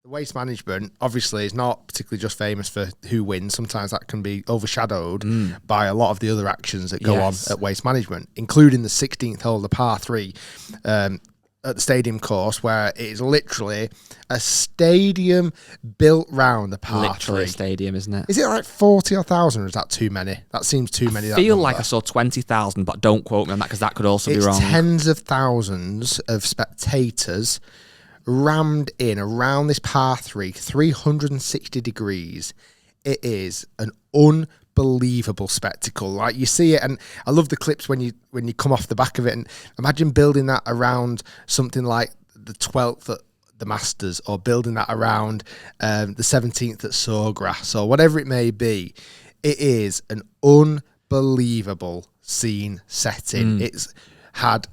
the Waste Management obviously is not particularly just famous for who wins. Sometimes that can be overshadowed by a lot of the other actions that go on at Waste Management, including the 16th hole, the par 3, at the stadium course, where it is literally a stadium built round the par Literally 3. a stadium, isn't it? Is it like 40 or 1,000, or is that too many? That seems too many. I feel like I saw 20,000, but don't quote me on that because that could also be wrong. Tens of thousands of spectators rammed in around this par 3, 360 degrees. It is an unbelievable spectacle. Like, you see it, and I love the clips when you come off the back of it, and imagine building that around something like the 12th at the Masters, or building that around the 17th at Sawgrass, or whatever it may be. It is an unbelievable scene setting. It's had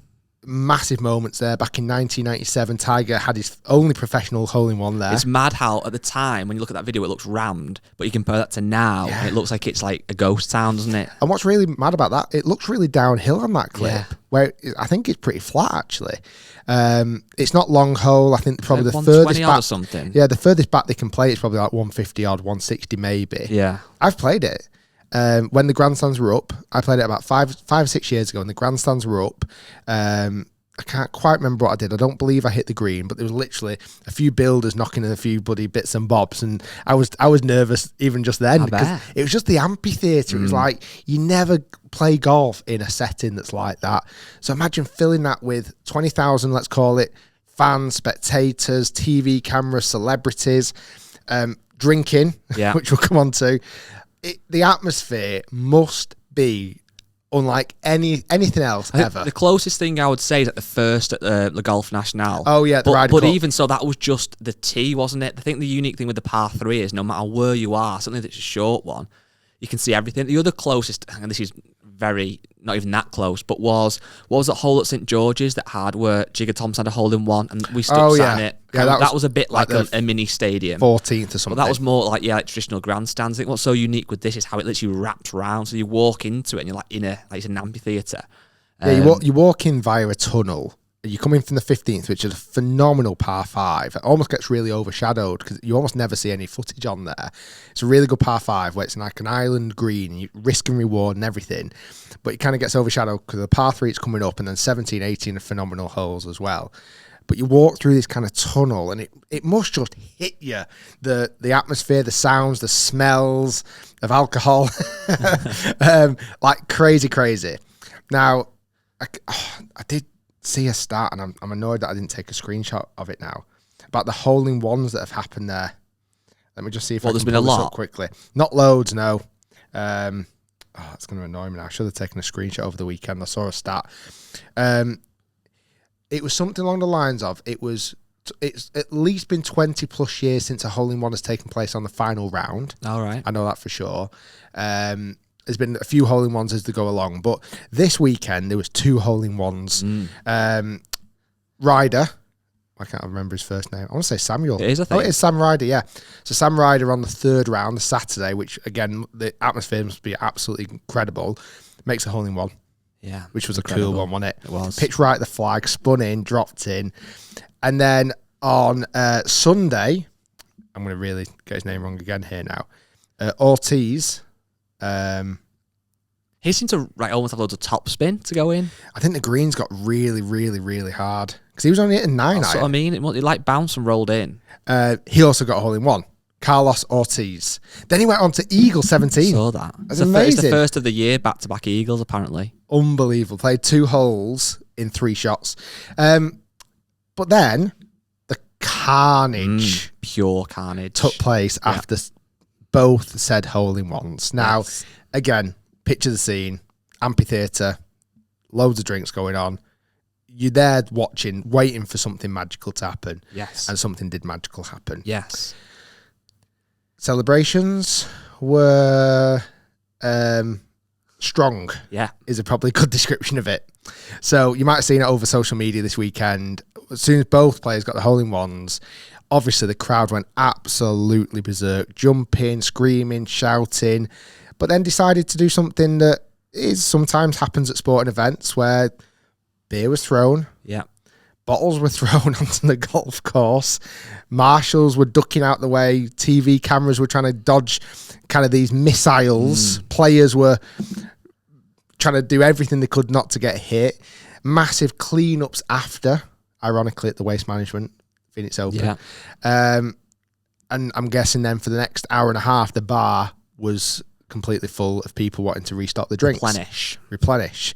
massive moments there. Back in 1997, Tiger had his only professional hole-in-one there. It's mad how at the time, when you look at that video, it looks rammed, but you compare that to now, and it looks like it's like a ghost town, doesn't it? And what's really mad about that, it looks really downhill on that clip, where I think it's pretty flat, actually. It's not long hole. I think probably the furthest back, or something. Yeah, the furthest back they can play is probably like 150 odd, 160 maybe. Yeah. I've played it. When the grandstands were up, I played it about five or 6 years ago, and the grandstands were up. I can't quite remember what I did. I don't believe I hit the green, but there was literally a few builders knocking in a few bloody bits and bobs, and I was nervous even just then, because it was just the amphitheatre. It was like, you never play golf in a setting that's like that. So imagine filling that with 20,000, let's call it, fans, spectators, TV cameras, celebrities, drinking, which we'll come on to. The atmosphere must be unlike anything else ever. The closest thing I would say is at the first at the Golf National. Oh yeah, but even so, that was just the tee, wasn't it? I think the unique thing with the par 3 is no matter where you are, something that's a short one, you can see everything. The other closest, and this is very not even that close, but what was that hole at St George's that had where Jigger Thompson had a hole-in-one and we stood sat in it? Yeah, that was a bit like a mini stadium. 14th or something. But that was more like traditional grandstands. I think what's so unique with this is how it literally wraps round. So you walk into it and you're like it's an amphitheatre. You walk in via a tunnel. You come in from the 15th, which is a phenomenal par 5. It almost gets really overshadowed because you almost never see any footage on there. It's a really good par 5 where it's like an island green, and you risk and reward and everything. But it kind of gets overshadowed because the par 3 is coming up, and then 17, 18 are phenomenal holes as well. But you walk through this kind of tunnel, and it must just hit you. The atmosphere, the sounds, the smells of alcohol. Like crazy. Now, I did see a stat, and I'm annoyed that I didn't take a screenshot of it now, about the hole-in-ones that have happened there. Let me just see if I can pull this up quickly. Not loads, no. It's going to annoy me now. I should have taken a screenshot over the weekend. I saw a stat. It was something along the lines of, it's at least been 20 plus years since a hole-in-one has taken place on the final round. All right. I know that for sure. There's been a few hole-in-ones as they go along, but this weekend there was 2 hole-in-ones. Ryder, I can't remember his first name. I want to say Samuel. It is, I think. Oh, it is Sam Ryder, yeah. So Sam Ryder on the 3rd round, the Saturday, which again, the atmosphere must be absolutely incredible, makes a hole-in-one. Yeah. Which was incredible. A cool one, wasn't it? It was. Pitched right at the flag, spun in, dropped in. And then on Sunday, I'm going to really get his name wrong again here now, Ortiz. He seemed to almost have loads of top spin to go in. I think the greens got really, really, really hard because he was only hitting 9. That's what I mean. It bounced and rolled in. He also got a hole-in-one. Carlos Ortiz. Then he went on to Eagle 17. I saw that. That's amazing. It's the first of the year, back-to-back Eagles, apparently. Unbelievable. Played 2 holes in 3 shots. But then the carnage, pure carnage, took place after both said hole-in-ones. Now, again, picture the scene, amphitheatre, loads of drinks going on. You're there watching, waiting for something magical to happen. Yes. And something did magical happen. Yes. Celebrations were strong. Yeah. Is a probably good description of it. So you might have seen it over social media this weekend. As soon as both players got the hole-in-ones, obviously the crowd went absolutely berserk, jumping, screaming, shouting, but then decided to do something that sometimes happens at sporting events where beer was thrown, bottles were thrown onto the golf course. Marshals were ducking out the way. TV cameras were trying to dodge kind of these missiles. Players were trying to do everything they could not to get hit. Massive cleanups after, ironically, at the Waste Management Phoenix Open. Yeah. And I'm guessing then for the next hour and a half, the bar was completely full of people wanting to restock the drinks. Replenish.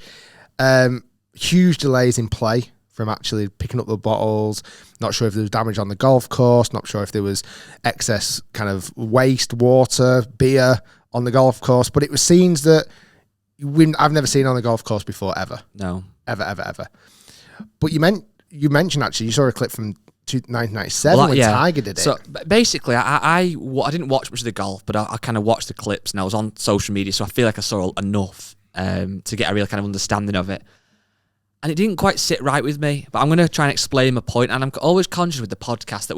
Huge delays in play from actually picking up the bottles. Not sure if there was damage on the golf course. Not sure if there was excess kind of waste, water, beer on the golf course. But it was scenes that I've never seen on the golf course before, ever. No. Ever. But you mentioned, actually, you saw a clip from 1997 when Tiger did it. So basically, I didn't watch much of the golf, but I kind of watched the clips, and I was on social media, so I feel like I saw enough to get a real kind of understanding of it. And it didn't quite sit right with me, but I'm going to try and explain my point. And I'm always conscious with the podcast that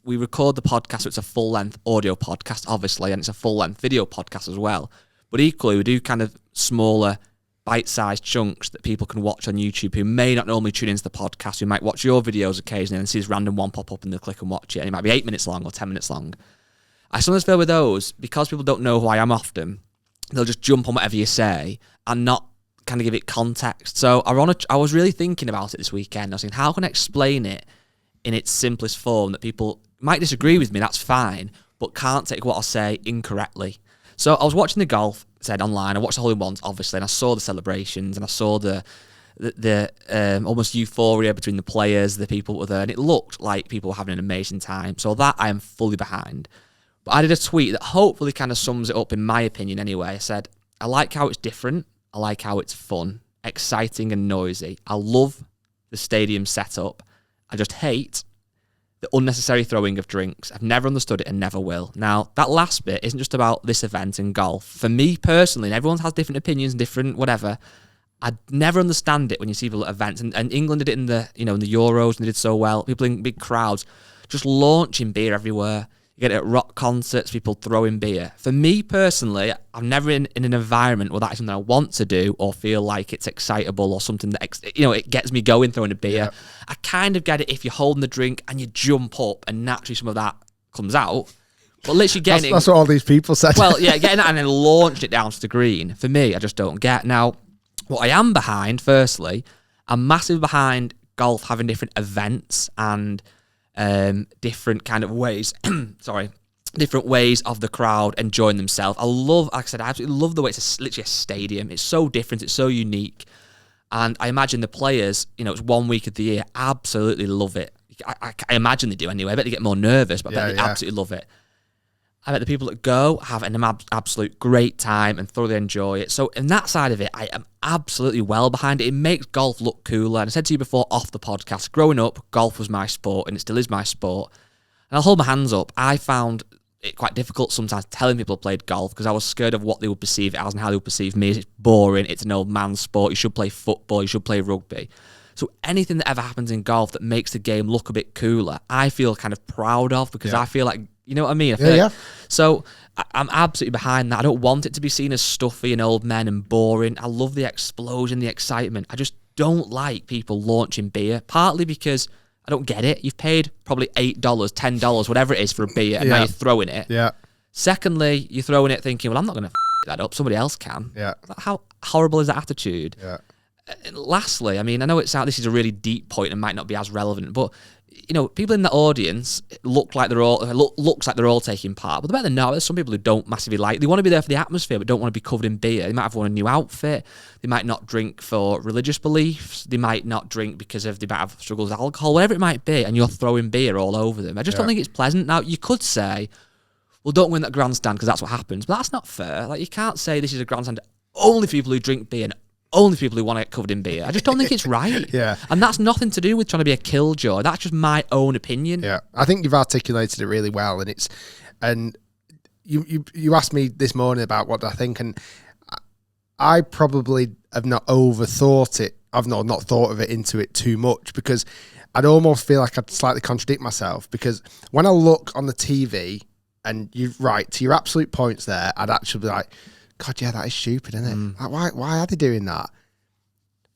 we record the podcast, so it's a full-length audio podcast, obviously, and it's a full-length video podcast as well. But equally, we do kind of smaller, bite-sized chunks that people can watch on YouTube who may not normally tune into the podcast, who might watch your videos occasionally and see this random one pop up and they'll click and watch it. And it might be 8 minutes long or 10 minutes long. I sometimes feel with those, because people don't know who I am often, they'll just jump on whatever you say and not kind of give it context. So I was really thinking about it this weekend. I was thinking, how can I explain it in its simplest form that people might disagree with me, that's fine, but can't take what I say incorrectly. So I was watching the golf, said online, I watched the hole-in-ones, obviously, and I saw the celebrations, and I saw the almost euphoria between the players, the people that were there, and it looked like people were having an amazing time. So that I am fully behind. But I did a tweet that hopefully kind of sums it up, in my opinion anyway. I said, I like how it's different. I like how it's fun, exciting and noisy. I love the stadium setup. I just hate the unnecessary throwing of drinks. I've never understood it and never will. Now, that last bit isn't just about this event in golf. For me personally, and everyone has different opinions and different whatever, I never understand it when you see people at events. And England did it in the Euros, and they did so well. People in big crowds just launching beer everywhere. You get it at rock concerts, people throwing beer. For me personally, I'm never in an environment where that is something I want to do or feel like it's excitable or something that it gets me going, throwing a beer. Yeah. I kind of get it if you're holding the drink and you jump up and naturally some of that comes out. But literally getting that's what all these people said. Well, yeah, getting that and then launching it down to the green. For me, I just don't get. Now, what I am behind, firstly, I'm massively behind golf having different events and different kind of ways, different ways of the crowd enjoying themselves. I absolutely love the way it's literally a stadium. It's so different, it's so unique. And I imagine the players, it's 1 week of the year, absolutely love it. I imagine they do anyway. I bet they get more nervous, but I bet they absolutely love it. I bet the people that go have an absolute great time and thoroughly enjoy it. So in that side of it, I am absolutely well behind it. It makes golf look cooler. And I said to you before off the podcast, growing up, golf was my sport and it still is my sport. And I'll hold my hands up. I found it quite difficult sometimes telling people I played golf because I was scared of what they would perceive it as and how they would perceive me. It's boring. It's an old man's sport. You should play football. You should play rugby. So anything that ever happens in golf that makes the game look a bit cooler, I feel kind of proud of because I feel like, you know what I mean? So I'm absolutely behind that. I don't want it to be seen as stuffy and old men and boring. I love the explosion, the excitement. I just don't like people launching beer, partly because I don't get it. You've paid probably $8, $10, whatever it is for a beer, and now you're throwing it. Yeah. Secondly, you're throwing it thinking, well, I'm not going to that up. Somebody else can. Yeah. How horrible is that attitude? Yeah. And lastly, I mean, I know this is a really deep point and might not be as relevant, but people in the audience looks like they're all taking part. But the better than not, there's some people who don't massively like. They want to be there for the atmosphere, but don't want to be covered in beer. They might have a new outfit. They might not drink for religious beliefs. They might not drink because they might have struggles with alcohol, whatever it might be. And you're throwing beer all over them. I just don't think it's pleasant. Now you could say, well, don't win that grandstand because that's what happens. But that's not fair. Like you can't say this is a grandstand only for people who drink beer and only people who want to get covered in beer. I just don't think it's right. Yeah. And that's nothing to do with trying to be a killjoy. That's just my own opinion. Yeah. I think you've articulated it really well. And you asked me this morning about what I think, and I probably have not overthought it. I've not thought of it into it too much because I'd almost feel like I'd slightly contradict myself because when I look on the TV and you're right, to your absolute points there, I'd actually be like, God, yeah, that is stupid, isn't it? Like, why are they doing that?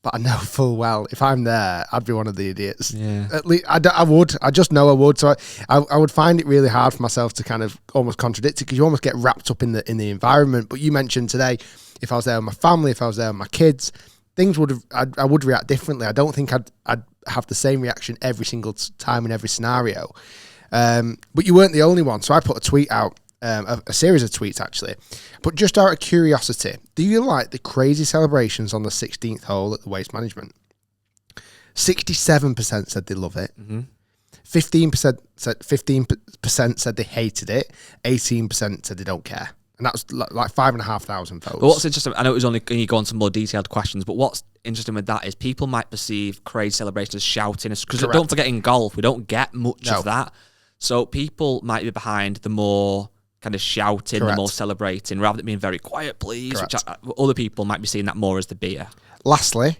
but I know full well if I'm there, I'd be one of the idiots. Yeah. At least I would. I just know I would. So I would find it really hard for myself to kind of almost contradict it, because you almost get wrapped up in the environment. But you mentioned today, if I was there with my family, if I was there with my kids, things I would react differently. I don't think I'd have the same reaction every single time in every scenario. But you weren't the only one. So I put a tweet out. A series of tweets actually, but just out of curiosity, do you like the crazy celebrations on the 16th hole at the Waste Management? 67% said they love it. 15% said they hated it. 18% said they don't care, and that was like 5,500 votes. But what's interesting, I know it was only going to go on some more detailed questions, but what's interesting with that is people might perceive crazy celebrations as shouting, because don't forget, in golf we don't get much of that, so people might be behind the more kind of shouting, the more celebrating, rather than being very quiet, please. Which other people might be seeing that more as the beer. Lastly,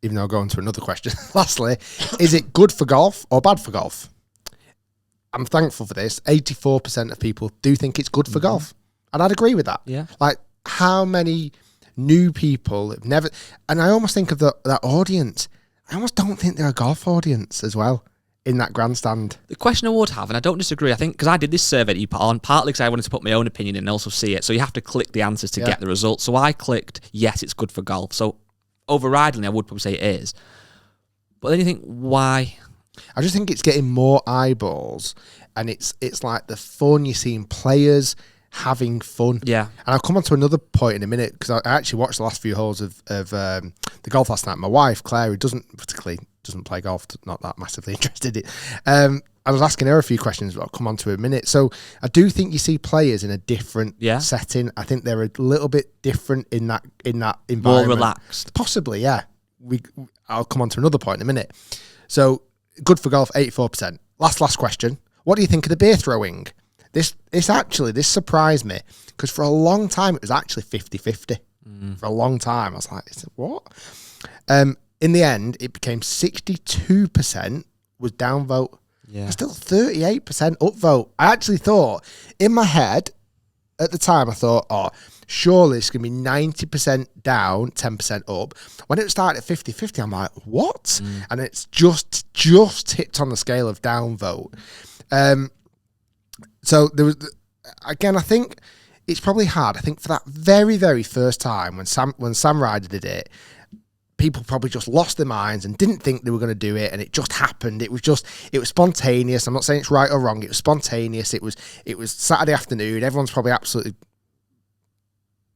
even though I'll go on to another question, lastly, is it good for golf or bad for golf? I'm thankful for this. 84% of people do think it's good for golf. And I'd agree with that. Yeah. Like, how many new people have never... And I almost think of that audience. I almost don't think they're a golf audience as well in that grandstand. The question I would have, and I don't disagree, I think, because I did this survey that you put on, partly because I wanted to put my own opinion in and also see it, so you have to click the answers to get the results. So I clicked, yes, it's good for golf. So overridingly, I would probably say it is. But then you think, why? I just think it's getting more eyeballs, and it's like the fun. You're seeing players having fun. Yeah. And I'll come on to another point in a minute, because I actually watched the last few holes of the golf last night. My wife, Claire, who doesn't play golf, not that massively interested in it. I was asking her a few questions, but I'll come on to it in a minute. So I do think you see players in a different setting. I think they're a little bit different in that environment. More relaxed. Possibly, yeah. I'll come on to another point in a minute. So good for golf, 84%. Last question. What do you think of the beer throwing? This surprised me, because for a long time it was actually 50-50. For a long time I was like, what? In the end, it became 62% was downvote. Yeah. Still 38% upvote. I actually thought, in my head, at the time, I thought, surely it's going to be 90% down, 10% up. When it started at 50-50, I'm like, what? And it's just tipped on the scale of downvote. So there was, again, I think it's probably hard. I think for that very, very first time when Sam Ryder did it, people probably just lost their minds and didn't think they were going to do it, and it just happened. It was spontaneous. I'm not saying it's right or wrong. It was spontaneous. It was Saturday afternoon. Everyone's probably absolutely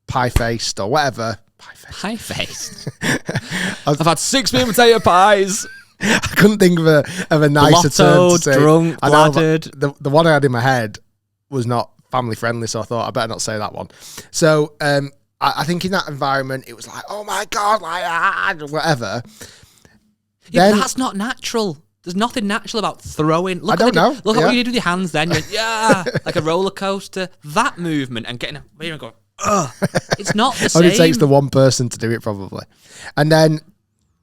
pie-faced or whatever. Pie-faced? I've had 6 meat and potato pies. I couldn't think of a nicer term to say. Drunk, bladdered. The one I had in my head was not family friendly, so I thought I better not say that one. So I think in that environment, it was like, oh my God, like, whatever. Yeah, but that's not natural. There's nothing natural about throwing. Look at what you did with your hands then. You're, like a roller coaster. That movement and getting a beer and going, ugh. It's not the same. Only takes the one person to do it, probably. And then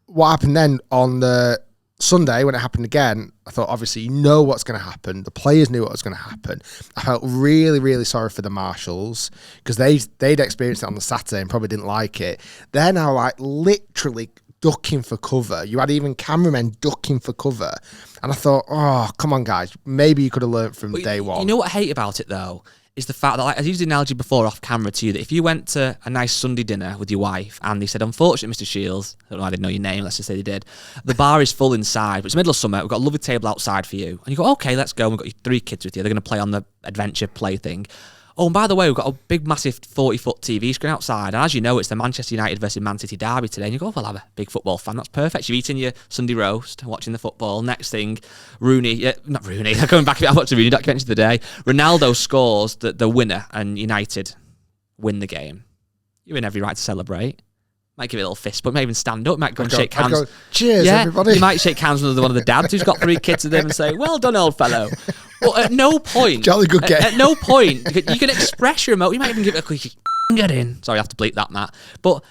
what happened then on the Sunday when it happened again, I thought, obviously, you know what's going to happen. The players knew what was going to happen. I felt really, really sorry for the marshals, because they'd experienced it on the Saturday and probably didn't like it. They're now like literally ducking for cover. You had even cameramen ducking for cover. And I thought, oh, come on, guys. Maybe you could have learned from day one. You know what I hate about it, though? Is the fact that, like, I used the analogy before off camera to you, that if you went to a nice Sunday dinner with your wife and they said, unfortunately, Mr. Shiels, I don't know, I didn't know your name, let's just say they did, the bar is full inside, but it's the middle of summer, we've got a lovely table outside for you. And you go, okay, let's go, we've got your 3 kids with you, they're going to play on the adventure play thing. Oh, and by the way, we've got a big, massive 40-foot TV screen outside. And as you know, it's the Manchester United versus Man City derby today. And you go, well, I'm a big football fan. That's perfect. You're eating your Sunday roast, watching the football. Next thing, not Rooney, going back a bit, I watched the Rooney documentary today. Ronaldo scores the winner and United win the game. You're in every right to celebrate. Might give it a little fist, but might even stand up, might go and shake hands. Cheers, everybody. You might shake hands with one of the dads who's got 3 kids with him and say, well done, old fellow. Well, at no point, jolly good game. At no point, you can express your emotion. You might even give it a quick, get in. Sorry, I have to bleep that, Matt. But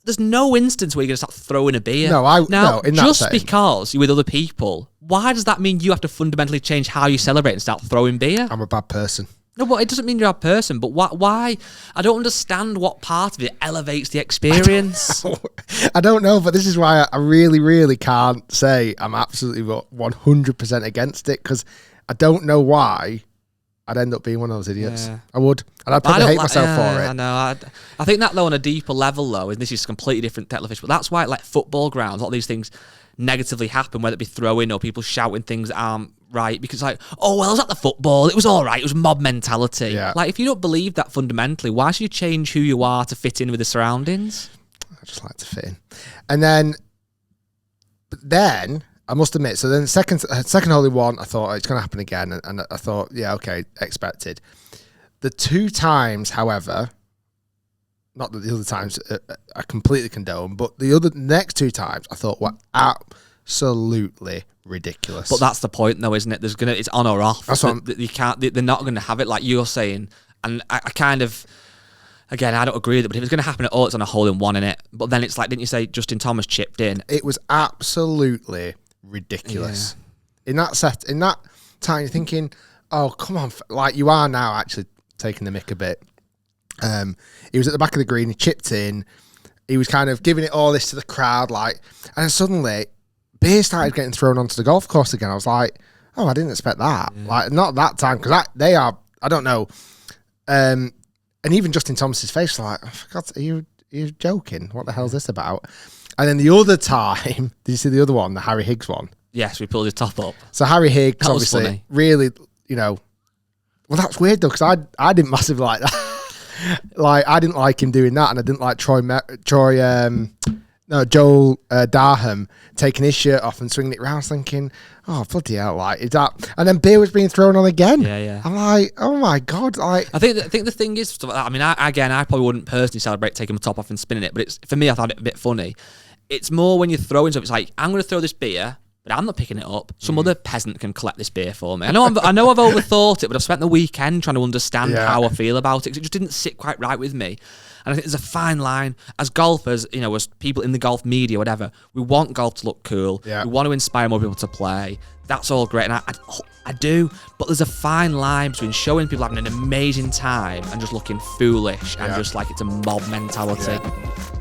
there's no instance where you're going to start throwing a beer. No, in that just setting. Because you're with other people, why does that mean you have to fundamentally change how you celebrate and start throwing beer? I'm a bad person. No, but it doesn't mean you're a person. But why? I don't understand what part of it elevates the experience. I don't know, but this is why I really, really can't say I'm absolutely 100% against it, because I don't know why I'd end up being one of those idiots. Yeah. I would. And I'd probably hate myself for it. I know. I think that, though, on a deeper level, though, and this is completely different kettle of fish, but that's why, like, football grounds, a lot of these things negatively happen, whether it be throwing or people shouting things that aren't right, because, like, oh, well, I was at the football, it was all right, it was mob mentality. Yeah. Like, if you don't believe that fundamentally, why should you change who you are to fit in with the surroundings? I just like to fit in. And then, I must admit, so then second holy one, I thought, oh, it's going to happen again. And I thought, yeah, okay, expected. The 2 times, however, not that the other times I completely condone, but the next 2 times I thought were absolutely ridiculous. But that's the point, though, isn't it? It's on or off. That's what you can't. They're not going to have it like you're saying. And I kind of, again, I don't agree with it. But if it's going to happen at all, it's on a hole in one in it. But then it's like, didn't you say Justin Thomas chipped in? It was absolutely ridiculous. Yeah. In that time, you're thinking, oh, come on, like you are now actually taking the mick a bit. He was at the back of the green, he chipped in, he was kind of giving it all this to the crowd, like, and then suddenly beer started getting thrown onto the golf course again. I was like, oh, I didn't expect that. Yeah. Like, not that time, because they are, I don't know. And even Justin Thomas's face was like, oh, for God's sake, are you joking? What the hell is this about? And then the other time, did you see the other one, the Harry Higgs one? Yes, we pulled his top up. So Harry Higgs, that obviously, funny. Really, well, that's weird though, because I didn't massively like that. Like, I didn't like him doing that, and I didn't like Joel Darham taking his shirt off and swinging it around, thinking, oh, bloody hell, like, is that? And then beer was being thrown on again. Yeah. I'm like, oh my God. Like, I think the thing is, I mean, I probably wouldn't personally celebrate taking my top off and spinning it, but for me, I thought it a bit funny. It's more when you're throwing stuff, it's like, I'm going to throw this beer, but I'm not picking it up. Some other peasant can collect this beer for me. I know I've overthought it, but I've spent the weekend trying to understand how I feel about it, because it just didn't sit quite right with me. And I think there's a fine line. As golfers, as people in the golf media, whatever, we want golf to look cool. Yeah. We want to inspire more people to play. That's all great, and I do. But there's a fine line between showing people having an amazing time and just looking foolish and just like it's a mob mentality. Yeah.